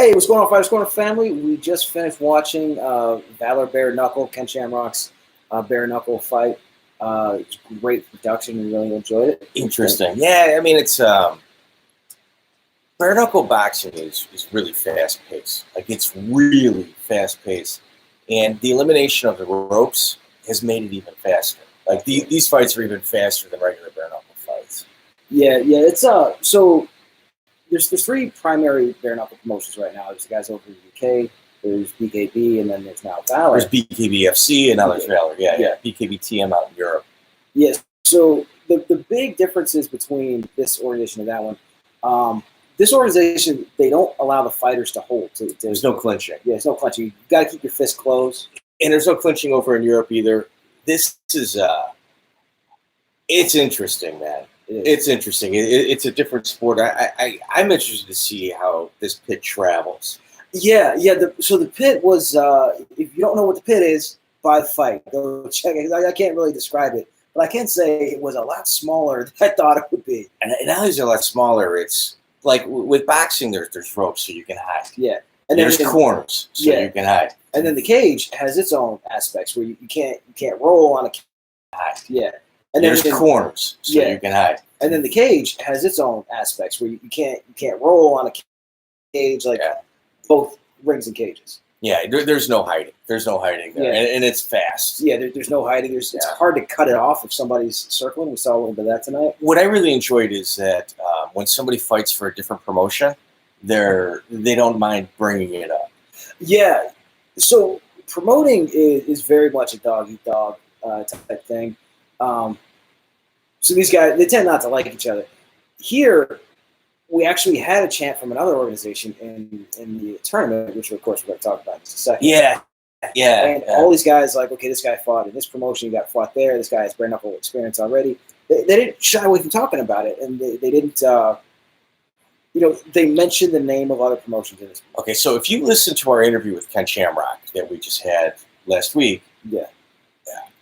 Hey, what's going on, fighters? What's going on, family? We just finished watching Valor Bare Knuckle, Ken Shamrock's Bare Knuckle fight. It's great production. We really enjoyed it. Interesting. Yeah, I mean, it's bare knuckle boxing is really fast paced. Like, it's really fast paced, and the elimination of the ropes has made it even faster. Like these fights are even faster than regular bare knuckle fights. Yeah. It's so there's three primary bare knuckle promotions right now. There's the guys over in the UK. There's BKB, and then there's now Valor. There's BKBFC, and now there's Valor. Yeah. BKBTM out in Europe. Yes. So the big differences between this organization and that one. This organization, they don't allow the fighters to hold. There's no clinching. Yeah, there's no clinching. You got to keep your fist closed. And there's no clinching over in Europe either. This is it's interesting, man. It's interesting. It's a different sport. I'm interested to see how this pit travels. Yeah. So the pit was, if you don't know what the pit is, buy the fight. Go check it. I can't really describe it, but I can say it was a lot smaller than I thought it would be. And now it's a lot smaller. It's like with boxing, there's ropes so you can hide. Yeah. And there's corners so you can hide. And then the cage has its own aspects where you can't roll on a cage. Yeah. And there's corners so you can hide. And then the cage has its own aspects where you can't roll on a cage like both rings and cages. Yeah, there's no hiding. There's no hiding there, and it's fast. Yeah, there's no hiding. It's hard to cut it off if somebody's circling. We saw a little bit of that tonight. What I really enjoyed is that when somebody fights for a different promotion, they don't mind bringing it up. Yeah, so promoting is very much a dog-eat-dog type thing. So these guys, they tend not to like each other. Here, we actually had a chant from another organization in the tournament, which of course we're going to talk about in just a second. Yeah. And all these guys, like, okay, this guy fought in this promotion, he got fought there. This guy has bare knuckle experience already. They didn't shy away from talking about it, and they didn't. They mentioned the name of other promotions in this. Okay, so if you listen to our interview with Ken Shamrock that we just had last week,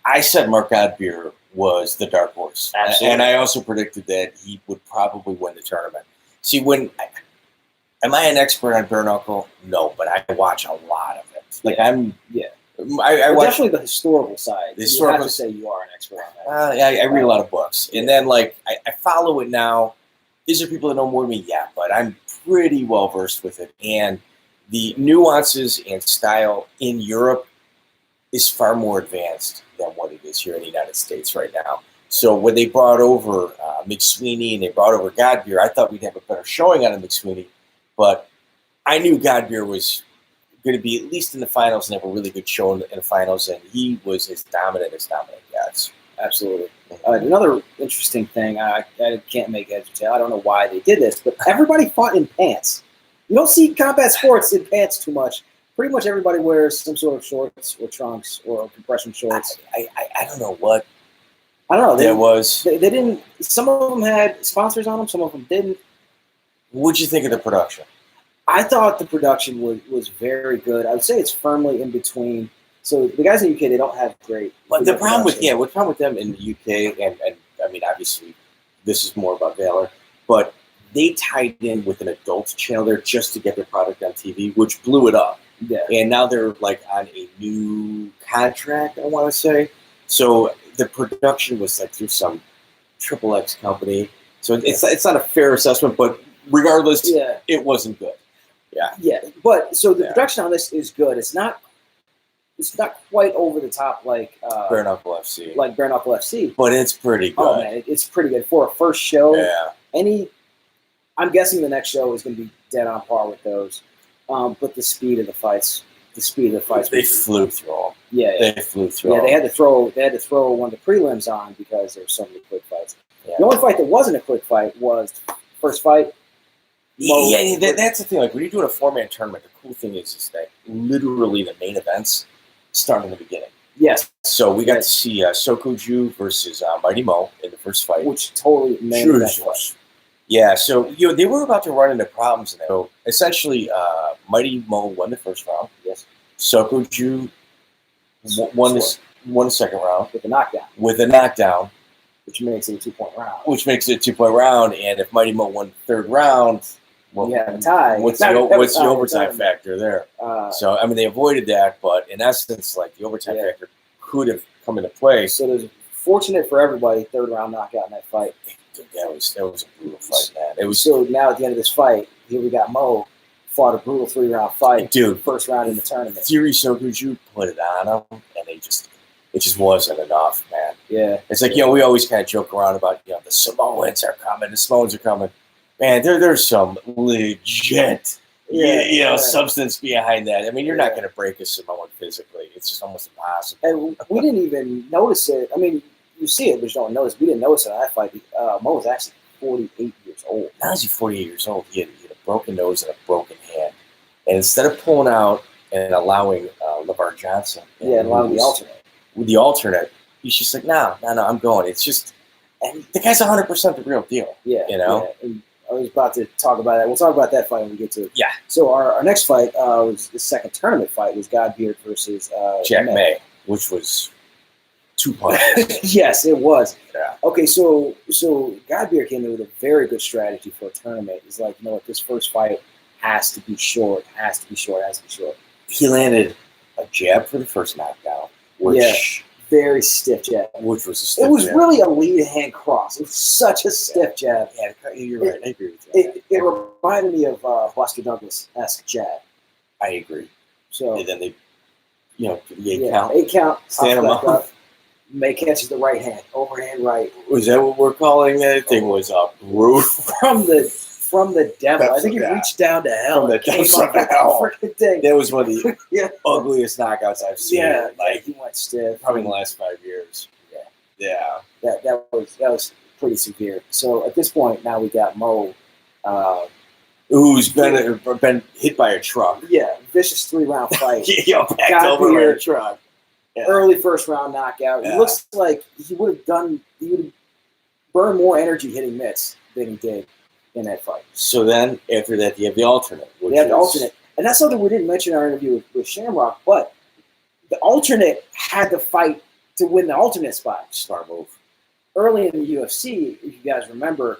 I said Mark Godbeer was the dark horse. Absolutely. And I also predicted that he would probably win the tournament. See, am I an expert on bare knuckle? No, but I watch a lot of it. Like I watch definitely the historical side. You have to say you are an expert on that. I read a lot of books, and then I follow it now. These are people that know more than me, but I'm pretty well versed with it, and the nuances and style in Europe is far more advanced than what it is here in the United States right now. So when they brought over McSweeney and they brought over Godbeer, I thought we'd have a better showing on McSweeney, but I knew Godbeer was going to be at least in the finals and have a really good show in the finals, and he was as dominant gets. Absolutely. Another interesting thing, I can't make heads or tail. I don't know why they did this, but everybody fought in pants. You don't see combat sports in pants too much. Pretty much everybody wears some sort of shorts or trunks or compression shorts. I don't know what. I don't know. They didn't. Some of them had sponsors on them. Some of them didn't. What'd you think of the production? I thought the production was very good. I would say it's firmly in between. So the guys in the UK, they don't have great. But the problem with them in the UK, and I mean, obviously, this is more about Valor, but they tied in with an adult channel there just to get their product on TV, which blew it up. Yeah. And now they're on a new contract, I want to say. So the production was through some XXX company. So it's not a fair assessment, but regardless, it wasn't good. Yeah. But so the production on this is good. It's not quite over the top like Bare Knuckle FC. Like Bare Knuckle FC. But it's pretty good. Oh man, it's pretty good for a first show. Yeah. I'm guessing the next show is going to be dead on par with those. But the speed of the fights. They flew through them. Yeah. They flew through. Yeah, they had to throw one of the prelims on because there were so many quick fights. Yeah. The only fight that wasn't a quick fight was the first fight. That's the thing. When you're doing a 4-man tournament, the cool thing is that literally the main events start in the beginning. Yes. So we got to see Sokoju versus Mighty Mo in the first fight, which totally made that fight. Yeah, so they were about to run into problems in there. So essentially, Mighty Mo won the first round. Yes. Sokoju won the second round with a knockdown, which makes it a 2-point round. And if Mighty Mo won the third round, Well, you have a tie. What's Not the, a what's the tie, overtime it's factor there? not, So, I mean, they avoided that, but in essence, like the overtime Yeah. factor could have come into play. so there's fortunate for everybody, third round knockout in that fight. That was a brutal fight, man. It was, So now at the end of this fight, here we got Mo fought a brutal 3-round fight, dude. first round in the tournament. Theory so good, you put it on them, and it just wasn't enough, man. Yeah, It's like, we always kind of joke around about, the Samoans are coming, the Samoans are coming. Man, there's some legit, substance behind that. I mean, you're not going to break a Samoan physically. It's just almost impossible. And we didn't even notice it. I mean, you see it, but you don't notice. We didn't notice it in that fight. Mo was actually 48 years old. Now he's 48 years old. He had a broken nose and a broken hand. And instead of pulling out and allowing LeVar Johnson, allowing the alternate. With the alternate, he's just like, no, I'm going. It's just, and the guy's 100% the real deal. Yeah, Yeah. And I was about to talk about that. We'll talk about that fight when we get to it. Yeah. So our next fight was the second tournament fight was Godbeard versus Jack May, which was 2 punches. Yes, it was. Yeah. Okay, so Godbeard came in with a very good strategy for a tournament. He's like, what, this first fight has to be short, has to be short. He landed a jab for the first knockdown, which very stiff jab. Which was a stiff It was jab. really a lead hand cross. It was such a stiff jab. Yeah, you're right. I agree with you. It reminded me of Buster Douglas-esque jab. I agree. So And then they, the 8 count. 8 count. Stand him up. May catches the right hand, overhand right. Was that what we're calling that? It thing was brutal. From the devil. I think he Yeah. reached down to hell. From the and came depths up of with the hell. freaking thing. That was one of the Yeah. ugliest knockouts I've seen. Yeah, like he went stiff. probably in the last 5 years. Yeah. That was pretty severe. So at this point, now we got Mo. Who's been hit by a truck? Vicious 3-round fight. Backed Got over by here. a truck. Yeah. Early first round knockout. Yeah. It looks like he would have burned more energy hitting mitts than he did in that fight. So then, after that, you have the alternate. We have the alternate. And that's something we didn't mention in our interview with Shamrock, but the alternate had to fight to win the alternate spot. Smart move. Early in the UFC, if you guys remember,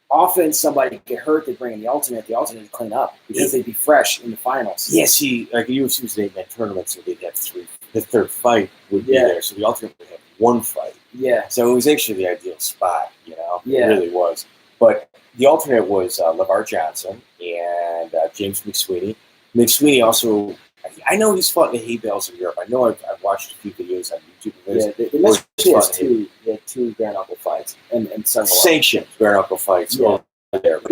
often somebody get hurt, they bring in the alternate to clean up because they'd be fresh in the finals. Yeah, see, like the UFC was an 8-man tournament, so they'd have 3. The third fight would be there, so the alternate would have 1 fight. Yeah. So it was actually the ideal spot, Yeah. It really was. But the alternate was LeVar Johnson and James McSweeney. McSweeney also, I know he's fought in the hay bales in Europe. I know I've watched a few videos on YouTube of his. Yeah, they had two bare knuckle fights and several sanctioned bare knuckle fights over there. But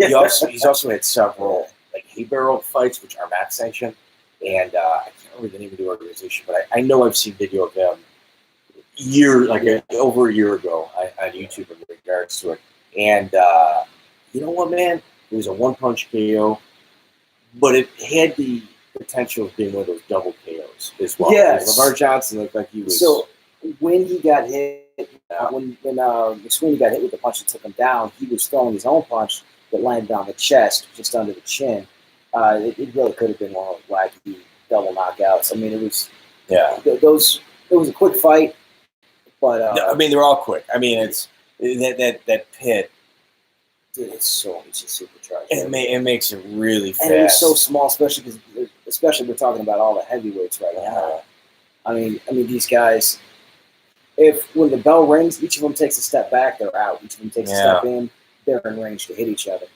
he's also had several like hay barrel fights, which are not sanctioned. And I can't remember the name of the organization, but I know I've seen video of them over a year ago on YouTube in regards to it. And you know what, man? It was a 1-punch KO, but it had the potential of being one of those double KOs as well. Yes. LeVar Johnson looked like he was. So when he got hit, when McSweeney got hit with the punch that took him down, he was throwing his own punch that landed on the chest, just under the chin. It really could have been one of those wacky double knockouts. I mean, it was It was a quick fight, but I mean, they're all quick. I mean, it's that pit. Dude, it's just supercharged. It makes it really fast. And it was so small, especially we're talking about all the heavyweights right now. I mean, these guys. When the bell rings, each of them takes a step back, they're out. Each of them takes a step in, they're in range to hit each other.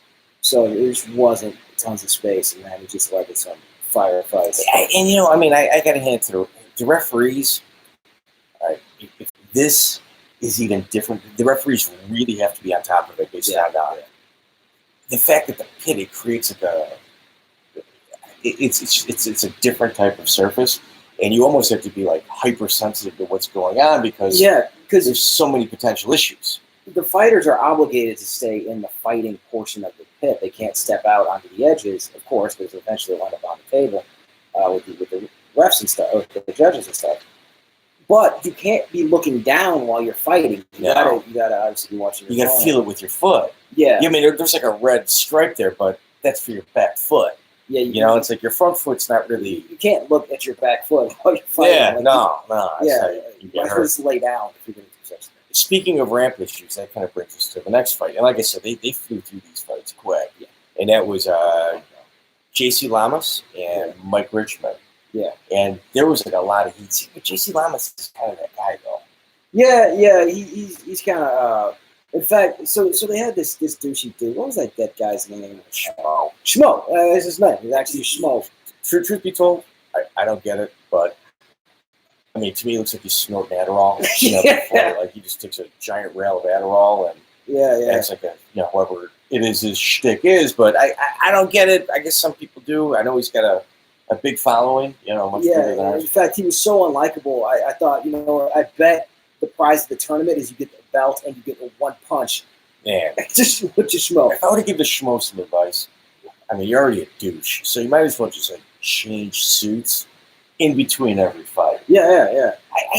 So there just wasn't tons of space, and then it just led to some firefights. And I mean, I got to hand it to the referees. If this is even different, the referees really have to be on top of it. They stand on it. The fact that the pit, it creates it's a different type of surface, and you almost have to be like hypersensitive to what's going on because there's so many potential issues. The fighters are obligated to stay in the fighting portion of the pit. They can't step out onto the edges, of course, because eventually they'll end up on the table with the refs and stuff, or the judges and stuff. But you can't be looking down while you're fighting. You gotta obviously be watching. You gotta feel it with your foot. Yeah. I mean, there's like a red stripe there, but that's for your back foot. Yeah. It's like your front foot's not really. You can't look at your back foot while you're fighting. Yeah. Like, no. You just lay down if you're going to do such things. Speaking of ramp issues, that kind of brings us to the next fight. And like I said, they flew through these fights quick. Yeah. and that was J.C. Lamas and Mike Richmond. Yeah. And there was like a lot of heat. But J.C. Lamas is kind of that guy, though. Yeah. He's kind of. In fact, so they had this douchey dude. What was that guy's name? Schmo. Schmo. That's his name. He's actually Schmo. Truth be told, I don't get it, but I mean, to me, it looks like he's snorting Adderall. Before, like he just takes a giant rail of Adderall and acts like whoever it is his shtick is. But I don't get it. I guess some people do. I know he's got a big following. Much bigger than ours. In fact, he was so unlikable. I thought, I bet the prize of the tournament is you get the belt and you get a one punch. Man, just with your Schmo. If I were to give the Schmo some advice, I mean, you're already a douche, so you might as well just like change suits in between every fight. Yeah.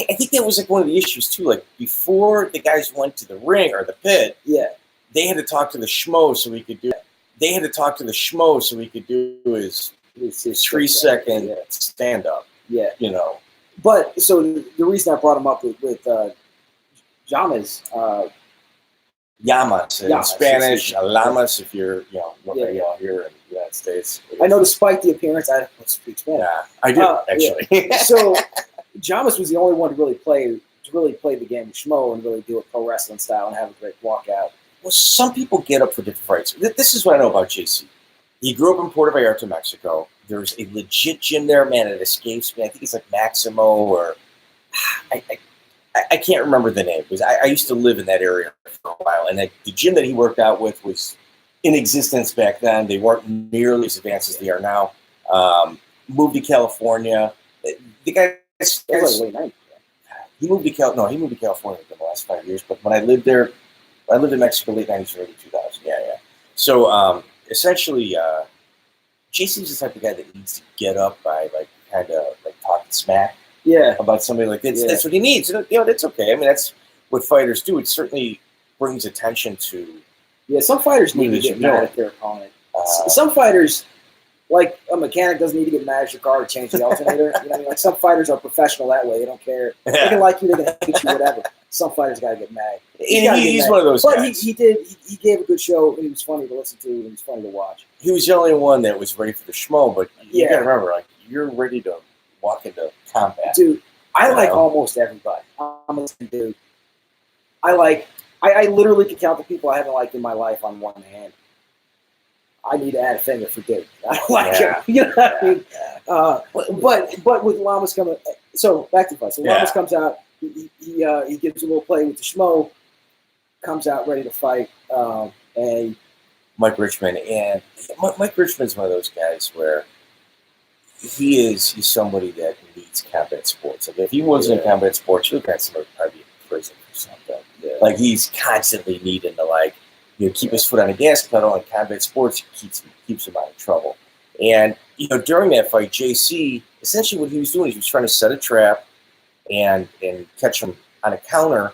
I think that was like one of the issues too. Like before the guys went to the ring or the pit, they had to talk to the Schmo so he could do. They had to talk to the Schmo so he could do his 3-second stand up. Yeah, But so the reason I brought him up with Llamas. Llamas in Spanish, Lamas if you're here in the United States. I know, despite the appearance, I don't speak Spanish. Yeah, I do actually. Yeah. So Llamas was the only one to really play the game of Schmo and really do it pro wrestling style and have a great walkout. Well, some people get up for different fights. This is what I know about JC. He grew up in Puerto Vallarta, Mexico. There's a legit gym there, man. It escapes me. I think it's like Maximo or I can't remember the name because I used to live in that area for a while. And the gym that he worked out with was in existence back then. They weren't nearly as advanced as they are now. Moved to California. The guy, he moved to California in the last 5 years. But when I lived there, I lived in Mexico late 90s, early 2000. Yeah. So essentially, JC's the type of guy that needs to get up by kind of talking smack. Yeah, about somebody like this. That's what he needs. That's okay. I mean, that's what fighters do. It certainly brings attention to. Yeah, some fighters need to get mad at their opponent. Some fighters, like a mechanic, doesn't need to get mad at your car to change the alternator. Like some fighters are professional that way. They don't care. They can like you. They can hate you. Whatever. Some fighters gotta get mad. He's one of those guys. But he gave a good show. And he was funny to listen to. And he was funny to watch. He was the only one that was ready for the Schmo. But you gotta remember, you're ready to walk into combat. Dude, I like almost everybody. I'm a dude. I literally can count the people I haven't liked in my life on one hand. I need to add a finger for Duke. I don't like him. You know what I mean? But with Lamas coming, so back to the fight. So Lamas comes out. He gives a little play with the Schmo. Comes out ready to fight. And Mike Richmond Mike Richmond's one of those guys where he's somebody that needs combat sports. Like if he wasn't in combat sports, you'd look at somebody probably in prison or something. Yeah. Like he's constantly needing to keep his foot on the gas pedal. In combat sports, keeps him out of trouble. And during that fight, JC essentially what he was doing is he was trying to set a trap and catch him on a counter.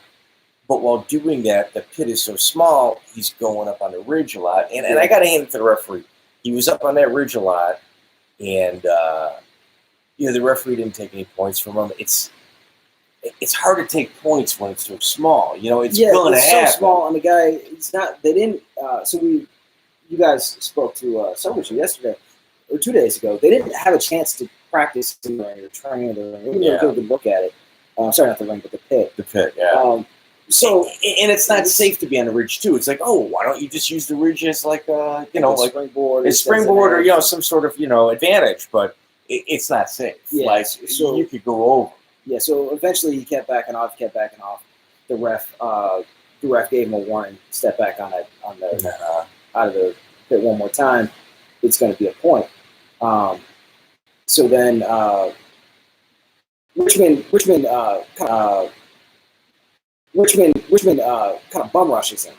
But while doing that, the pit is so small, he's going up on the ridge a lot. And I got to hand it to the referee. He was up on that ridge a lot. And the referee didn't take any points from him. It's hard to take points when it's so small. It's going to happen. So small, and the guy, it's not. They didn't. You guys spoke to Somerset yesterday or 2 days ago. They didn't have a chance to practice or train or even go to look at it. Sorry, not the ring, but the pit. The pit, yeah. And it's not safe to be on the ridge too. It's like, why don't you just use the ridge as like springboard, or some sort of advantage? But it's not safe. Yeah, so you could go over. Yeah. So eventually he kept backing off. The ref gave him a warning. Step back out of the pit one more time. It's going to be a point. So then Richmond kind of bum rushes him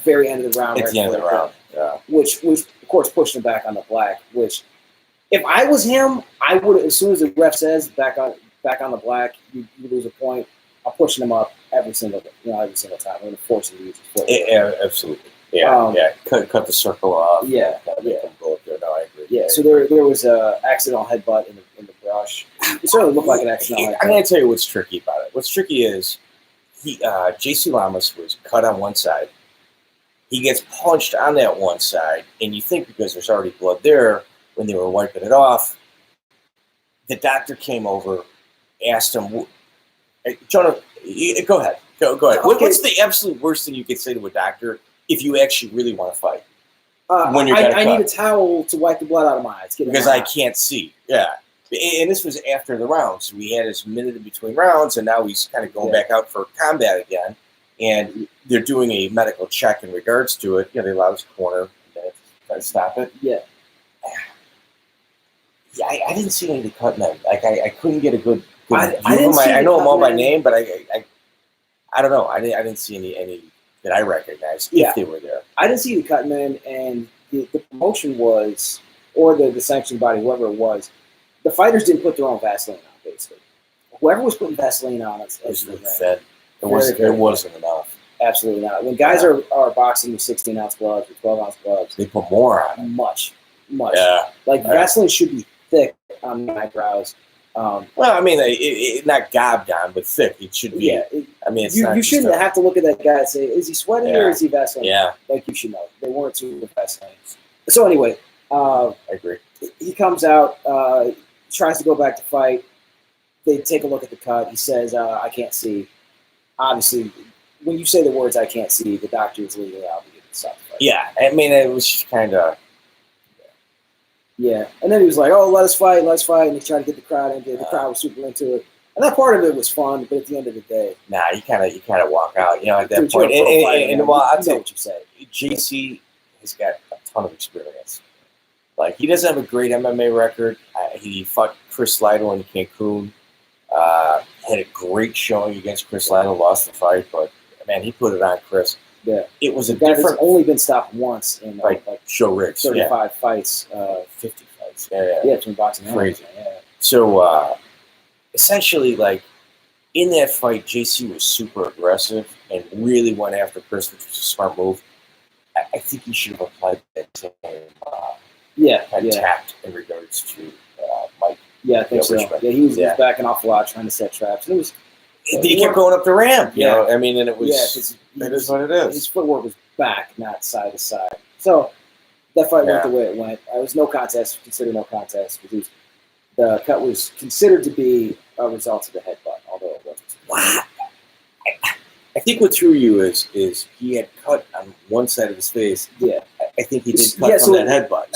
very end of the round. At the end of the round, yeah. Which was, of course, pushed him back on the black. Which, if I was him, I would, as soon as the ref says back on the black, you lose a point. I'm pushing him up every single time. I'm going to force him to use his foot. Yeah, absolutely. Yeah, Cut the circle off. Yeah. Go up there. No, I agree. Yeah. So there was a accidental headbutt in the brush. It certainly looked like an accidental headbutt. I'm going to tell you what's tricky about it. What's tricky is. JC Lamas was cut on one side, He gets punched on that one side, and you think because there's already blood there when they were wiping it off, the doctor came over, asked him, Jonah, go ahead. Go ahead. Okay. What's the absolute worst thing you could say to a doctor if you actually really want to fight? I need a towel to wipe the blood out of my eyes. Because I can't see. Yeah. And this was after the rounds. We had his minute in between rounds, and now he's kind of going back out for combat again. And they're doing a medical check in regards to it. They allow his corner to stop it. Yeah. Yeah, I didn't see any of the cut men. Like, I couldn't get a good view I of them. I know them all by name, but I don't know. I didn't see any that I recognized if they were there. I didn't see the cut men, and the promotion was, or the sanctioning body, whoever it was, the fighters didn't put their own Vaseline on, basically. Whoever was putting Vaseline on it wasn't enough. Absolutely not. When guys are boxing with 16-ounce gloves or 12-ounce gloves, they put more on it. Much. Yeah. Vaseline should be thick on the eyebrows. Well, I mean, it not gobbed on, but thick. It should be. Yeah. You shouldn't have to look at that guy and say, is he sweating or is he Vaseline? Yeah. Like, you should know. They weren't super Vaseline. So anyway, I agree. He comes out, tries to go back to fight. They take a look at the cut. He says, I can't see. Obviously, when you say the words "I can't see," the doctor is legally obligated to stop the fight. Yeah, I mean, it was just kind of. Yeah, and then he was like, "Oh, let us fight," and he tried to get the crowd into it. The crowd was super into it, and that part of it was fun. But at the end of the day, you kind of walk out, at that point. And well, I'll tell you what you say. JC has got a ton of experience. Like, he doesn't have a great MMA record. He fought Chris Lytle in Cancun. Had a great showing against Chris Lytle. Lost the fight, but man, he put it on Chris. Yeah, it was a guy different. That's only been stopped once in like Joe Riggs, 35 fights, 50 fights. Yeah, between boxing and crazy. Yeah. So essentially, like, in that fight, JC was super aggressive and really went after Chris, which was a smart move. I think he should have applied that same tact in regards to Mike. Yeah, I think so. Richmond. Yeah, he was backing off a lot, trying to set traps. And it was. He kept going up the ramp, you know. I mean, and it was. Yeah, it is what it is. His footwork was back, not side to side. So that fight went the way it went. It was no contest. Considered no contest because the cut was considered to be a result of the headbutt, although it wasn't. Wow. I think what threw you is he had cut on one side of his face. Yeah. I think he did cut from that headbutt.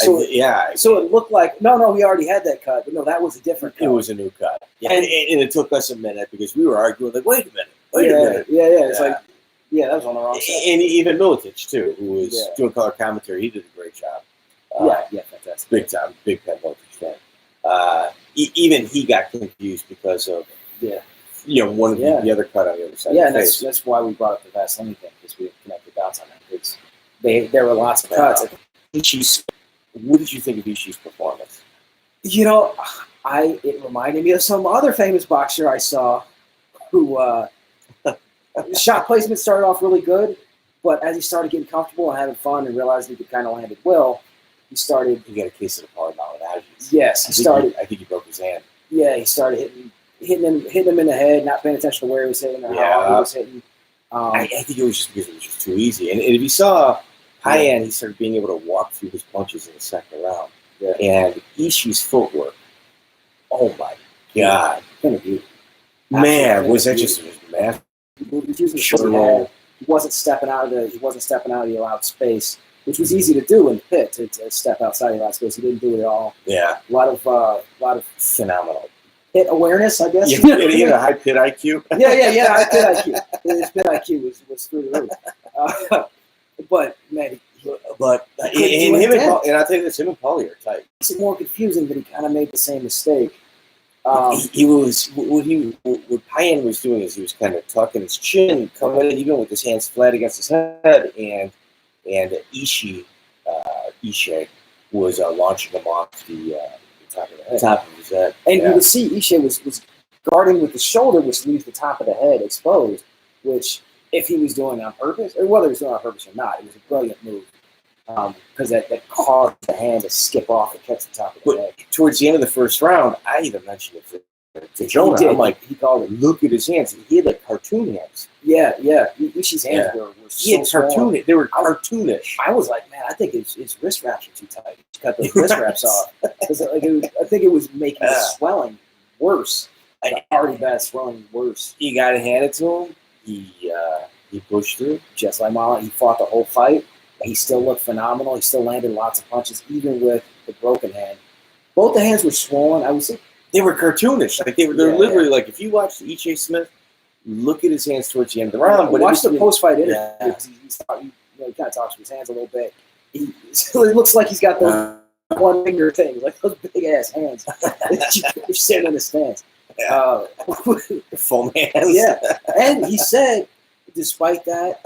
So it looked like, no, he already had that cut. But no, that was a different cut. It was a new cut. Yeah. And it took us a minute because we were arguing, like, wait a minute. Yeah. It's like, that was on the wrong side. And even Miletich, too, who was doing color commentary, he did a great job. Fantastic. Big time, big Pat Miletich fan. Even he got confused because of one of the other cut on the other side. Yeah, and that's why we brought up the Vaseline thing, because we connected dots on that. Because there were lots of cuts. What did you think of Ishii's performance? It reminded me of some other famous boxer I saw who shot placement started off really good, but as he started getting comfortable and having fun and realized he could kind of land it well, he started. He got a case of the Paulownians. Yes, he started. I think he broke his hand. Yeah, he started hitting him in the head, not paying attention to where he was hitting or how he was hitting. I think it was just because it was just too easy. And if you saw Payan, he started being able to walk through his punches in the second round. Yeah. And Ishii's footwork, oh my God. Man, was that just massive? He was using the shoulder roll. He wasn't stepping out of the allowed space, which was easy to do in the pit, to step outside the allowed space. He didn't do it at all. Yeah. A lot of phenomenal pit awareness, I guess. He had a high pit IQ. Yeah, high pit IQ. His pit IQ was through the roof. But man, and I'll tell you this, him and Paulie are tight. It's more confusing that he kind of made the same mistake. What Payan was doing is he was kind of tucking his chin, coming in even with his hands flat against his head, and Ishii was launching him off the top of the head. Top of his head. And you would see Ishii was guarding with the shoulder, which leaves the top of the head exposed, which, if he was doing it on purpose, or whether he was doing it on purpose or not, it was a brilliant move. Because that caused the hand to skip off and catch the top of the head. Towards the end of the first round, I even mentioned it to Jonah. He did. I'm like, he called it. look at his hands. He had like cartoon hands. Yeah. Ishii's hands were so He had small. cartoon. They were cartoonish. I was like, man, I think his wrist wraps are too tight. He cut those wrist wraps off. Because I think it was making the swelling worse. The already bad swelling worse. You got to hand it to him. He pushed through. Just like Mala, he fought the whole fight. He still looked phenomenal. He still landed lots of punches, even with the broken hand. Both the hands were swollen. I would say they were cartoonish. Like they're literally like if you watch E.J. Smith, look at his hands towards the end of the round. But watch the post-fight interview. Yeah. He kind of talks with his hands a little bit. It looks like he's got those one finger thing, like those big ass hands. You're sitting in the stands. Full hands. Yeah, and he said, despite that,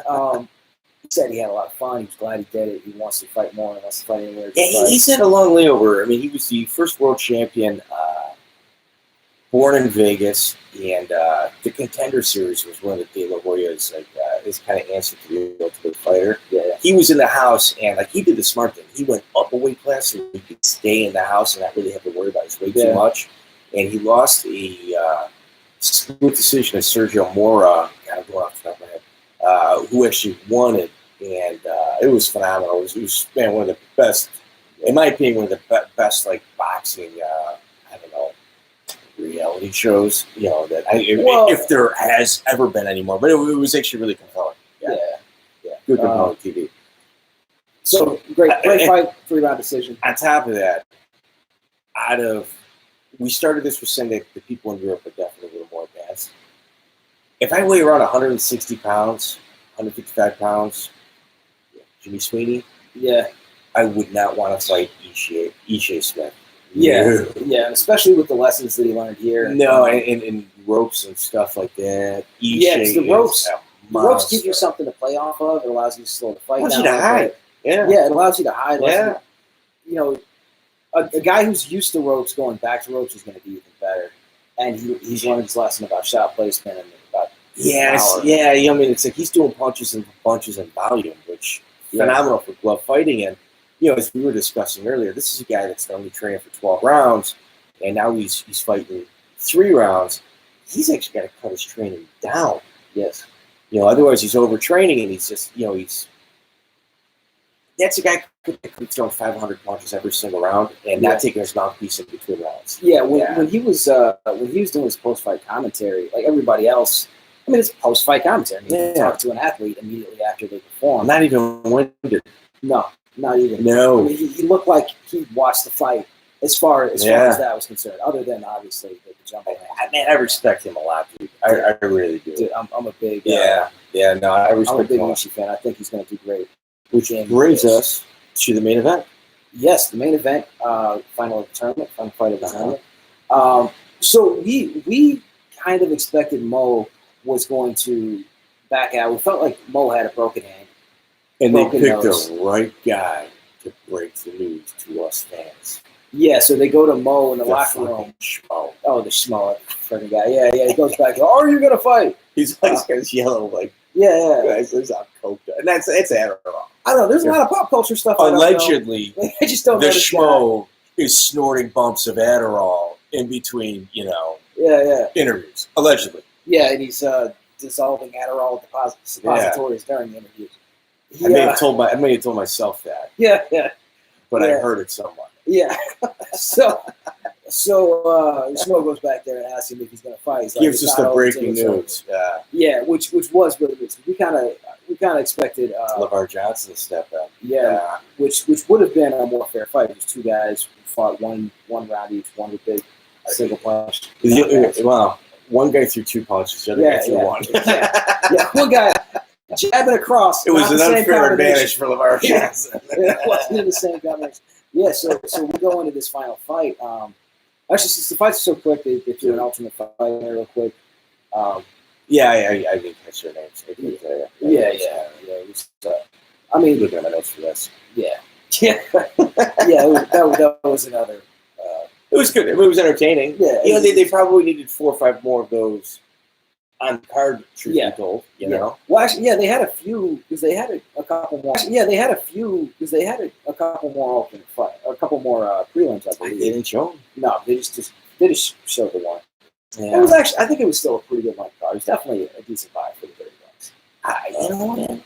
he said he had a lot of fun. He was glad he did it. He wants to fight more. He wants to fight anywhere. Yeah, he's had a long layover. I mean, he was the first world champion, born in Vegas, and the Contender Series was one of De La Hoya's his kind of answer to the Ultimate Fighter. Yeah. He was in the house, and he did the smart thing. He went up a weight class so he could stay in the house and not really have to worry about his weight too much. And he lost a split decision to Sergio Mora, kind of going off the top of my head, who actually won it. And it was phenomenal. It was one of the best, in my opinion, one of the best boxing, reality shows, if there has ever been any more. But it was actually really compelling. Yeah. Good compelling TV. So great fight, 3-round decision. On top of that, we started this with saying that the people in Europe are definitely a little more advanced. If I weigh around 160 pounds, 155 pounds, Jimmy Sweeney, I would not want to fight Ishe Smith. Yeah, especially with the lessons that he learned here. No, and ropes and stuff like that. The ropes give you something to play off of. It allows you to slow the fight down. Allows you to hide. It allows you to hide. Yeah. A guy who's used to ropes going back to ropes is going to be even better. And he's learned his lesson about shot placement and about power. I mean, it's like he's doing punches and volume, which phenomenal for glove fighting. And as we were discussing earlier, this is a guy that's only training for 12 rounds, and now he's fighting 3 rounds. He's actually got to cut his training down. Yes. Otherwise he's overtraining, and he's just, that's a guy who could throw 500 punches every single round and not taking his mouthpiece in between rounds. Yeah, when he was doing his post-fight commentary, like everybody else, I mean, it's post-fight commentary. I mean, you talk to an athlete immediately after they perform. Not even winded. No, not even. No. I mean, he looked like he watched the fight as far as that was concerned, other than obviously the jumping. I respect him a lot, dude. I really do. Dude, I'm a big I respect I'm a big him. Ishii fan. I think he's going to do great. Which brings us to the main event. Yes, the main event, final fight of the tournament. So we kind of expected Mo was going to back out. We felt like Mo had a broken hand. And they picked the right guy to break the news to us fans. Yeah, so they go to Mo in the locker room. Schmo. Oh, the Schmo, freaking guy. Yeah, he goes back. Are you going to fight? He's like, this yellow, guys, there's a coke. And it's Adderall. I don't know. There's a lot of pop culture stuff. Allegedly, I just don't know. The Schmo is snorting bumps of Adderall in between, interviews. Allegedly. Yeah, and he's dissolving Adderall suppositories during the interviews. I may have told myself that. Yeah. But I heard it somewhat. Yeah. So Schmo goes back there and asks him if he's going to fight. Gives us the breaking news. Yeah, which was really good. We kind of expected LeVar Johnson to step up. Yeah, which would have been a more fair fight. It was 2 guys who fought one round each, one with big single punch. Wow. One guy threw 2 punches, the other guy threw 1. Yeah, one guy jabbing across. It was an unfair advantage for LeVar Johnson. It wasn't in the same combination. Yeah, so we go into this final fight. Actually, since the fights are so quick, they do an alternate fight there real quick. I didn't catch their names. I mean, looking at my notes for this. That was another. It was good. It was entertaining. Yeah, they probably needed 4 or 5 more of those on the card. Truth be told, you know. Well, actually, they had a few because they had a couple more. They had a few because they had a couple more alternate fight, or a couple more prelims. I believe They didn't show them. No, they just showed the one. It was actually, I think it was still a pretty good length card. It was definitely a decent buy for the $30. You know what?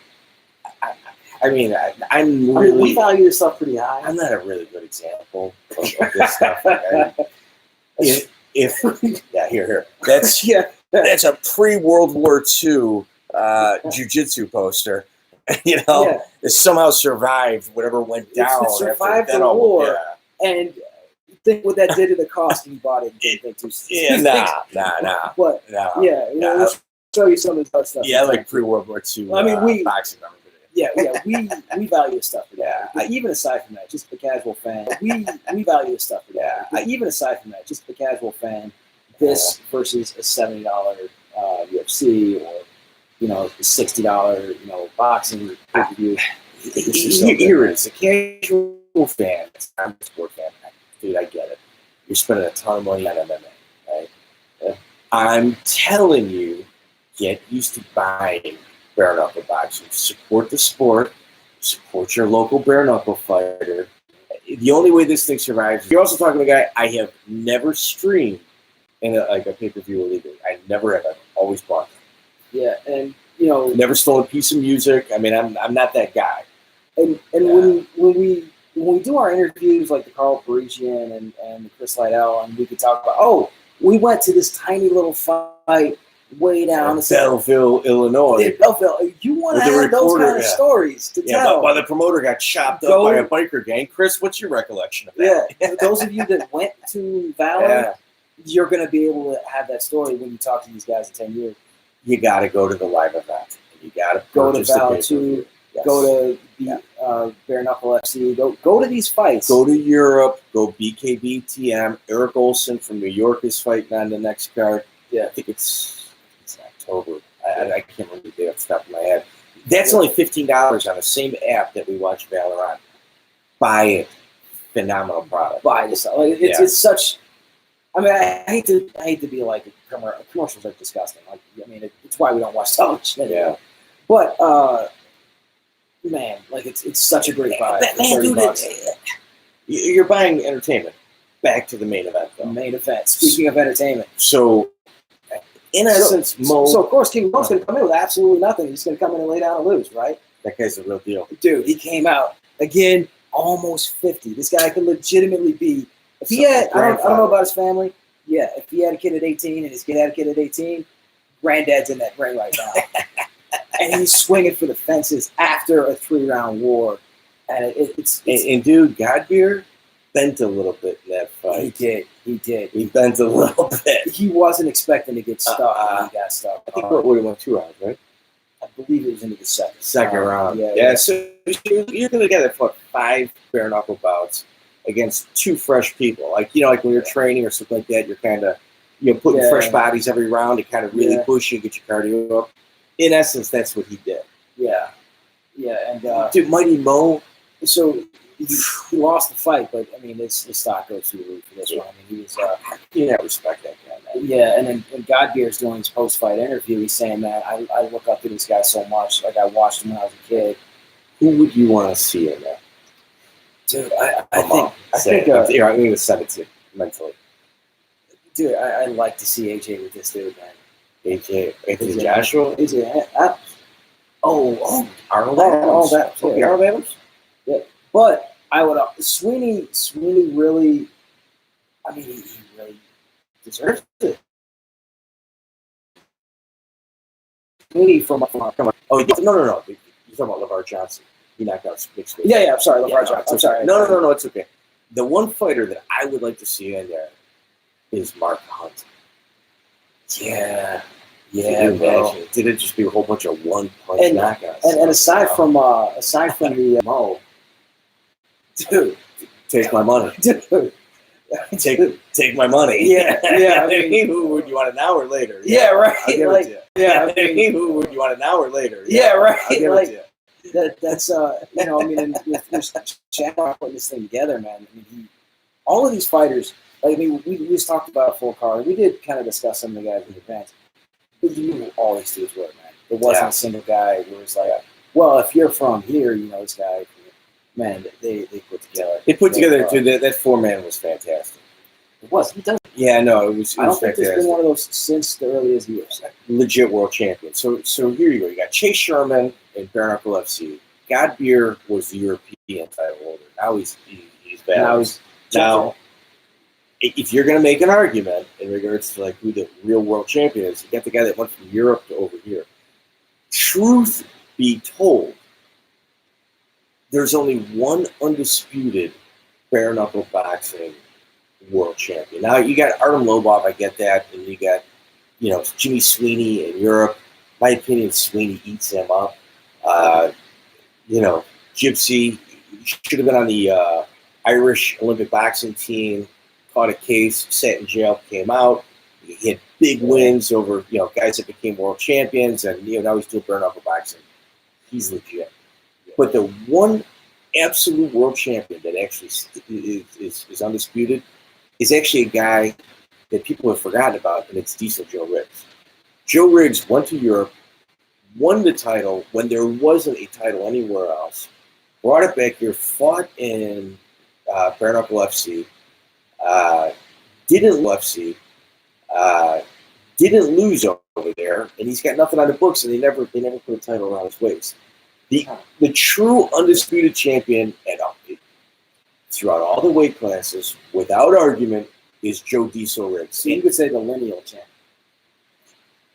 I mean, I'm I mean, we really. value this stuff pretty high. I'm not a really good example of this stuff. Like, if yeah, here, that's that's a pre-World War II jiu-jitsu poster. You know, Yeah. it somehow survived whatever went down. It survived after the that war. Yeah. And think what that did to the cost when you bought it. Yeah, nah. But yeah, we'll show you some of the other stuff. Yeah, like pre-World War II. I mean, boxing. Yeah, we value this stuff for that. Even aside from that, just the casual fan, we value this stuff for that. Even aside from that, just the casual fan, this versus a $70 UFC or $60 boxing pay-per-view. Here it is, a casual fan. I'm a sport fan. Dude, I get it. You're spending a ton of money on MMA, right? Yeah. I'm telling you, get used to buying bare knuckle boxing. Support the sport. Support your local bare knuckle fighter. The only way this thing survives. You're also talking to a guy I have never streamed in a pay-per-view illegally. I never have. I've always bought them. Yeah, and never stole a piece of music. I mean, I'm not that guy. And when we do our interviews, like the Carl Parisian and the Chris Liddell, and we could talk about, we went to this tiny little fight way down in Belleville, Illinois. Belleville. You want to have those kind of stories to tell. While the promoter got chopped up by a biker gang. Chris, what's your recollection of that? Yeah, those of you that went to Valor, you're going to be able to have that story when you talk to these guys in 10 years. You got to go to the live event. You got to go to Valor 2. Yes. Go to Bare Knuckle FC. Go to these fights. Go to Europe. Go BKBTM. Eric Olson from New York is fighting on the next card. Yeah, I think it's October. I can't remember the date off the top of my head. That's only $15 on the same app that we watch Valor on. Buy it. Phenomenal product. Buy this. It's such. I mean, I hate to be like commercials are disgusting. Like, I mean, it's why we don't watch television anymore. But man, like it's such a great buy. Man, dude, you're buying entertainment. Back to the main event, though. The main event. Speaking of entertainment, so in essence, so of course King Mo's going to come in with absolutely nothing. He's going to come in and lay down and lose, right? That guy's the real deal, dude. He came out again, almost 50. This guy could legitimately be. If he had, I don't know about his family. Yeah, if he had a kid at 18 and his kid had a kid at 18, granddad's in that ring right now. And he's swinging for the fences after a 3-round war. And it's dude, Godbeer bent a little bit in that fight. He did. He bent a little bit. He wasn't expecting to get stuck. And he got stuck. I think it would have went 2 rounds, right? I believe it was into the second round. Yeah. So you're going to get 5 bare knuckle bouts against 2 fresh people. Like when you're training or something like that, you're kind of putting fresh bodies every round to kind of really push you, get your cardio up. In essence, that's what he did. Yeah, and dude, Mighty Mo. So he lost the fight, but I mean, his stock goes through the roof for this one. I mean, he was you can't respect that guy, man. Yeah, and then when Godbeer's doing his post-fight interview, he's saying, "Man, I look up to this guy so much. Like I watched him when I was a kid." Who would you want to see in there? Dude, I think I'm going to send it to you mentally. Dude, I'd like to see AJ with this dude, man. AJ Joshua? Arnold Adams. Yeah, but I would Sweeney really. I mean, he really deserves it. Sweeney from no. You're talking about LeVar Johnson. He knocked out Big Sweeney. Yeah. I'm sorry, LeVar Johnson. I'm sorry. No. It's okay. The one fighter that I would like to see in there is Mark Hunt. Yeah, bro. Did it just be a whole bunch of one-punch knockouts? And aside from the Mo, dude, take my money. Dude, take my money. Yeah. I mean, who would you want it now or later? Yeah, right. I'll give it to you. Yeah, I mean, who would you want it now or later? Yeah, right. I'll give it to you. That's I mean, and with Shamrock putting this thing together, man. I mean, all of these fighters. I mean, we just talked about full card. We did kind of discuss some of the guys in advance. But you knew all these dudes were, man. There wasn't a single guy who was like, well, if you're from here, this guy. Man, they put together. They put together, too. That 4-man was fantastic. it was. He does. Yeah, no, it was. I don't think there's been one of those since the earliest years. Legit world champion. So here you go. You got Chase Sherman and Bare Knuckle FC. God Beer was the European title holder. Now he's bad. Now, if you're going to make an argument in regards to like who the real world champion is, you got the guy that went from Europe to over here. Truth be told, there's only one undisputed bare knuckle boxing world champion. Now you got Artem Lobov, I get that, and you got Jimmy Sweeney in Europe. My opinion, Sweeney eats him up. Gypsy should have been on the Irish Olympic boxing team. Caught a case, sat in jail, came out. He had big wins over guys that became world champions, and now he's doing bare knuckle boxing. He's legit. But the one absolute world champion that actually is undisputed is actually a guy that people have forgotten about, and it's Diesel Joe Riggs. Joe Riggs went to Europe, won the title when there wasn't a title anywhere else, brought it back here, fought in Bare Knuckle FC, didn't lose over there, and he's got nothing on the books, and they never put a title around his waist. The true undisputed champion throughout all the weight classes, without argument, is Joe Diesel Riggs. So you could say the lineal champ.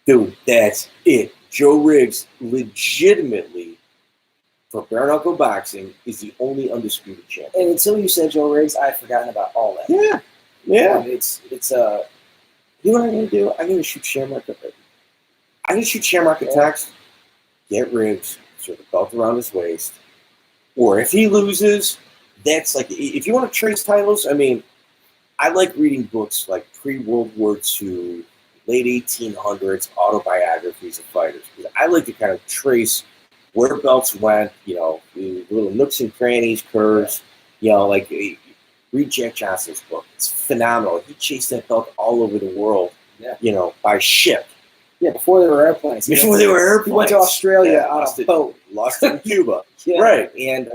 Dude, that's it. Joe Riggs, legitimately, for bare knuckle boxing, is the only undisputed champion. And until you said Joe Riggs, I'd forgotten about all that. Yeah. It's you know what I'm gonna do? I'm gonna shoot Shamrock. I'm gonna shoot Shamrock attacks. Get Riggs, throw the belt around his waist, or if he loses, that's like if you want to trace titles. I mean, I like reading books like pre-World War II, late 1800s autobiographies of fighters because I like to kind of trace where belts went. The little nooks and crannies, curves. Read Jack Johnson's book. It's phenomenal. He chased that belt all over the world, by ship. Yeah, before there were airplanes. He went to Australia on a boat. Lost it in Cuba. Yeah. Right. And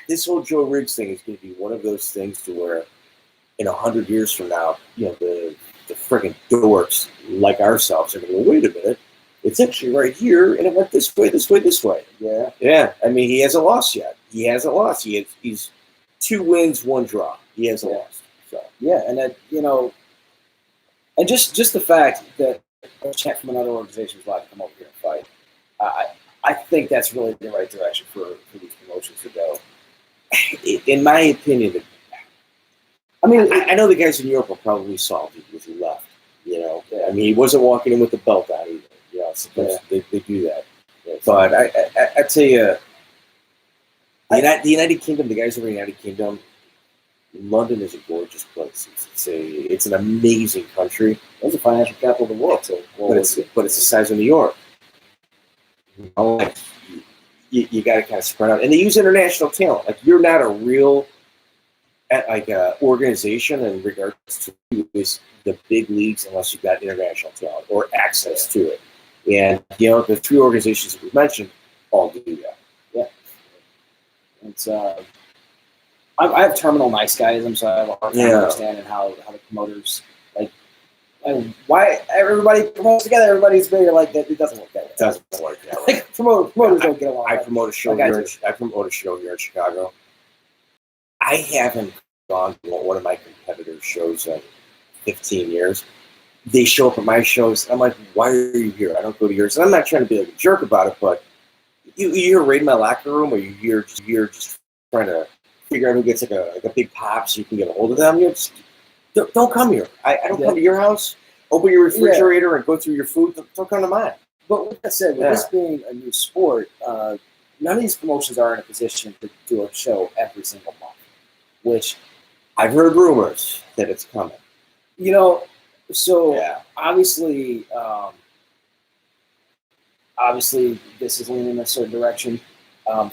this whole Joe Riggs thing is going to be one of those things to where in 100 years from now, the friggin' dorks like ourselves are going to go, wait a minute. It's actually right here, and it went this way, this way, this way. Yeah. Yeah. I mean, he hasn't lost yet. He's 2 wins, 1 draw. He hasn't lost. So yeah, and that and just the fact that a champ from another organization is allowed to come over here and fight, I think that's really the right direction for these promotions to go. In my opinion, I know the guys in Europe are probably salty because he left. I mean, he wasn't walking in with the belt on either. Sometimes they do that. But I tell you, the United Kingdom, the guys over in the United Kingdom, London is a gorgeous place. It's an amazing country. It's the financial capital of the world, so but it's the size of New York. You got to kind of spread out, and they use international talent. Like you're not a real organization in regards to the big leagues unless you've got international talent or access to it. And the 3 organizations that we mentioned all do that. Yeah, it's I have terminal nice guyism, so I have a hard time understanding how the promoters why everybody promotes together. Everybody's very like that. It doesn't work that way. It doesn't work that way. Like promoters don't get along. I promote a show here in Chicago. I haven't gone to one of my competitors' shows in 15 years. They show up at my shows. I'm like, why are you here? I don't go to yours. And I'm not trying to be like a jerk about it, but you're raiding my locker room, or you're just trying to figure out who gets like a big pop so you can get a hold of them. Don't come here. I don't come to your house. Open your refrigerator and go through your food. Don't come to mine. But like I said, with this being a new sport, none of these promotions are in a position to do a show every single month, which I've heard rumors that it's coming. So obviously this is leaning in a certain direction.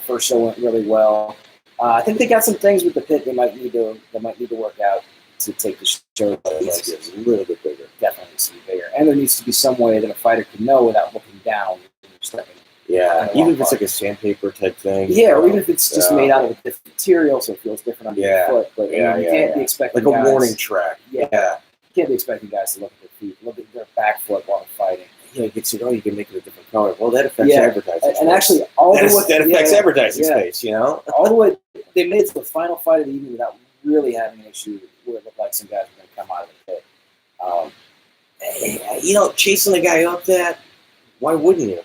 First show went really well. I think they got some things with the pit they might need to work out to take the show a little bit bigger. Definitely needs to be bigger. And there needs to be some way that a fighter can know without looking down when you're stepping Yeah, And a even long if it's part. like a sandpaper type thing. Yeah, or even if it's just Yeah. made out of a different material, so it feels different on Yeah. your foot. But you can't be expecting like a guys, warning track. Yeah. Yeah. You can't be expecting guys to look at their feet, look at their back foot while they're fighting. You get to know you can make it a different color. Well, that affects Yeah. advertising. And space. actually, all that, the way that affects advertising yeah. space. You know. all the way they made it to the final fight of the evening without really having an issue where it looked like some guys were going to come out of the pit. Chasing the guy up that. Why wouldn't you?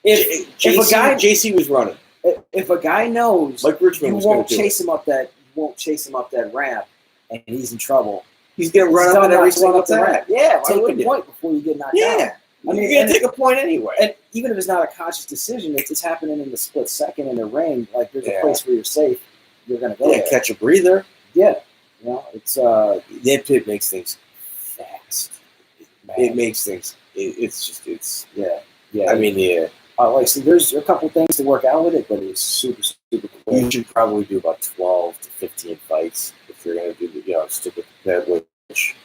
If JC, a guy JC was running. if a guy knows Like Richmond you was going won't to do chase him up that ramp and he's in trouble, He's going to run He's up done at every not single run up the time. ramp. Yeah, Why take a wouldn't you? point before you get knocked down. Yeah. I mean, you're going and- to take a point anyway. And even if it's not a conscious decision, if it's happening in the split second in the ring, like there's Yeah. a place where you're safe, you're going to go there. catch a breather. Yeah, it's That pit makes things fast. man. It makes things. yeah. I mean, yeah. So there's a couple things to work out with it, but it's super super cool. You should probably do about 12 to 15 fights if you're going to do stick with the pit. Which,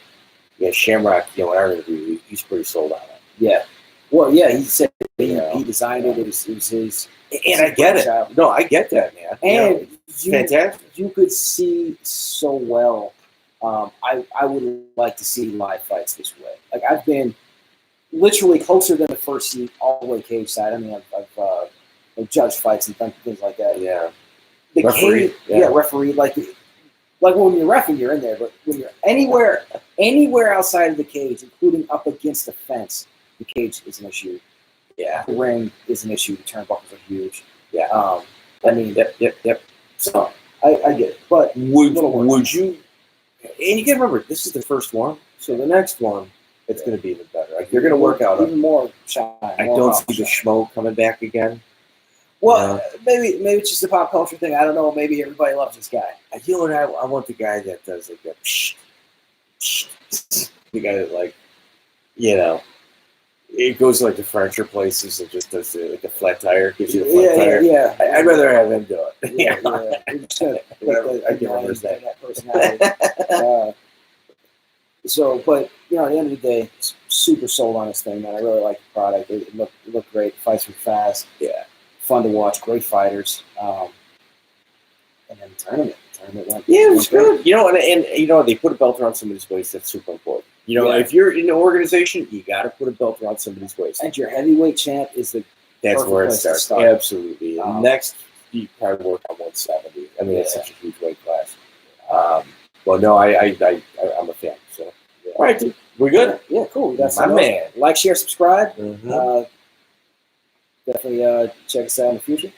Shamrock, in our interview, he's pretty sold on it. Yeah. Well, yeah, he said Yeah. he designed it. It was his. And I get it. No, I get that, man. And fantastic. you could see so well. I would like to see live fights this way. Like I've been literally closer than the first seat all the way cage side. I mean, I've judged fights and done things like that. Yeah. The Referee, cage, yeah. referee. Like when you're reffing, you're in there. But when you're anywhere outside of the cage, including up against the fence, the cage is an issue. Yeah. The ring is an issue. The turnbuckles are huge. Yeah. I mean, Yep. so I get it. But Would you? And you got to remember, this is the first one. So the next one, it's going to be even better. Like you're going to work out. even more shine. I don't see the schmo coming back again. Well, maybe it's just a pop culture thing. I don't know. Maybe everybody loves this guy. I want the guy that does like that. The guy that it goes to like the furniture places and just does like a flat tire, gives you the flat tire. Yeah. I'd rather have him do it. Yeah. It's good. Whatever. I That can't remember his name. personality. But at the end of the day, super sold on this thing, man. I really like the product. It looked great. Fights were fast. Yeah. Fun to watch. Great fighters. And then the tournament went. Yeah, it was good. And they put a belt around somebody's waist. That's super important. If you're in an organization, you got to put a belt around somebody's waist. And your heavyweight champ is That's perfect where it place to starts. start. Absolutely. And next, you probably work on 170. I mean, it's such a huge weight class. I'm a fan. So, all right, dude. We good? Yeah, cool. That's My man. Like, share, subscribe. Mm-hmm. Definitely check us out in the future.